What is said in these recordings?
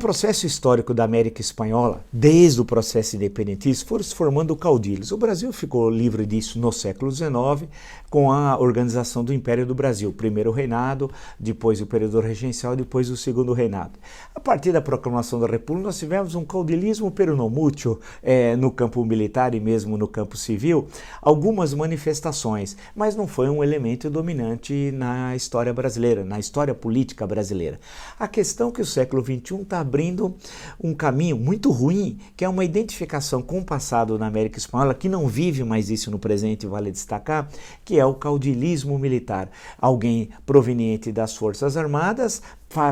processo histórico da América Espanhola, desde o processo independentista, foram se formando caudilhos. O Brasil ficou livre disso no século XIX, com a organização do Império do Brasil. Primeiro o reinado, depois o período regencial, depois o segundo reinado. A partir da proclamação da República, nós tivemos um caudilismo peronomútil no campo militar e mesmo no campo civil, algumas manifestações, mas não foi um elemento dominante na história brasileira, na história política brasileira. A questão é que o século XXI está abrindo um caminho muito ruim, que é uma identificação com o passado na América Espanhola, que não vive mais isso no presente, vale destacar, que é o caudilismo militar. Alguém proveniente das Forças Armadas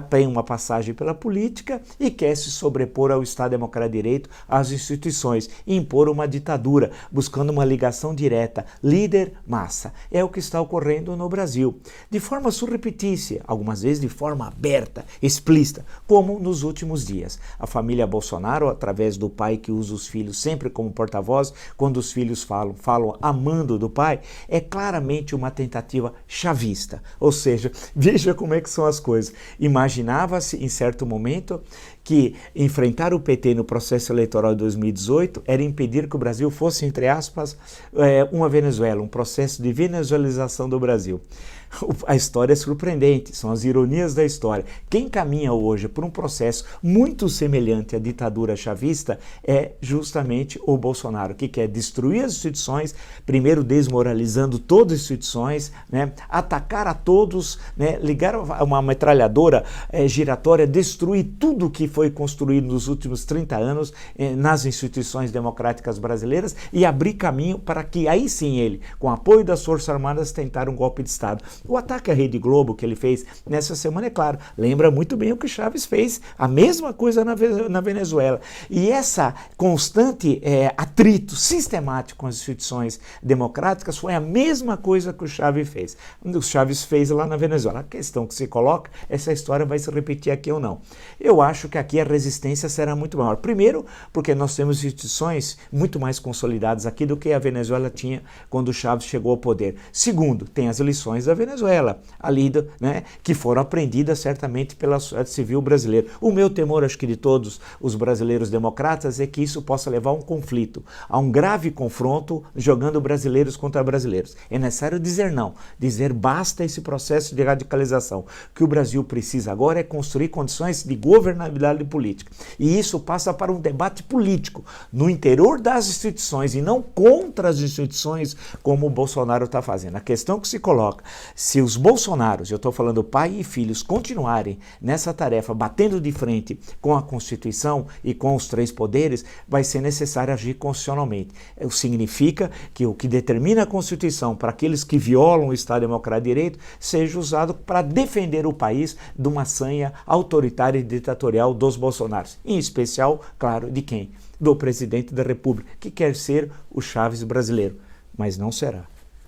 tem uma passagem pela política e quer se sobrepor ao Estado Democrático de Direito, às instituições, e impor uma ditadura, buscando uma ligação direta, líder-massa. É o que está ocorrendo no Brasil. De forma surrepetícia, algumas vezes de forma aberta, explícita, como nos últimos dias. A família Bolsonaro, através do pai que usa os filhos sempre como porta-voz, quando os filhos falam amando do pai, é claramente uma tentativa chavista. Ou seja, veja como é que são as coisas. Imaginava-se, em certo momento, que enfrentar o PT no processo eleitoral de 2018 era impedir que o Brasil fosse, entre aspas, uma Venezuela, um processo de venezuelização do Brasil. A história é surpreendente, são as ironias da história. Quem caminha hoje por um processo muito semelhante à ditadura chavista é justamente o Bolsonaro, que quer destruir as instituições, primeiro desmoralizando todas as instituições, né, atacar a todos, né, ligar uma metralhadora giratória, destruir tudo que foi construído nos últimos 30 anos nas instituições democráticas brasileiras e abrir caminho para que aí sim ele, com apoio das Forças Armadas, tentar um golpe de Estado. O ataque à Rede Globo que ele fez nessa semana, é claro, lembra muito bem o que Chávez fez, a mesma coisa na Venezuela. E essa constante atrito sistemático com as instituições democráticas foi a mesma coisa que o Chávez fez. O Chávez fez lá na Venezuela. A questão que se coloca é se a história vai se repetir aqui ou não. Eu acho que aqui a resistência será muito maior. Primeiro, porque nós temos instituições muito mais consolidadas aqui do que a Venezuela tinha quando o Chávez chegou ao poder. Segundo, tem as lições da Venezuela, ali, né, que foram aprendidas certamente pela sociedade civil brasileira. O meu temor, acho que de todos os brasileiros democratas, é que isso possa levar a um conflito, a um grave confronto jogando brasileiros contra brasileiros. É necessário dizer não, dizer basta esse processo de radicalização. O que o Brasil precisa agora é construir condições de governabilidade política. E isso passa para um debate político no interior das instituições e não contra as instituições como o Bolsonaro está fazendo. A questão que se coloca, se os Bolsonaros, eu estou falando pai e filhos, continuarem nessa tarefa, batendo de frente com a Constituição e com os três poderes, vai ser necessário agir constitucionalmente. Isso significa que o que determina a Constituição para aqueles que violam o Estado Democrático de Direito seja usado para defender o país de uma sanha autoritária e ditatorial dos Bolsonaros. Em especial, claro, de quem? Do presidente da República, que quer ser o Chávez brasileiro, mas não será.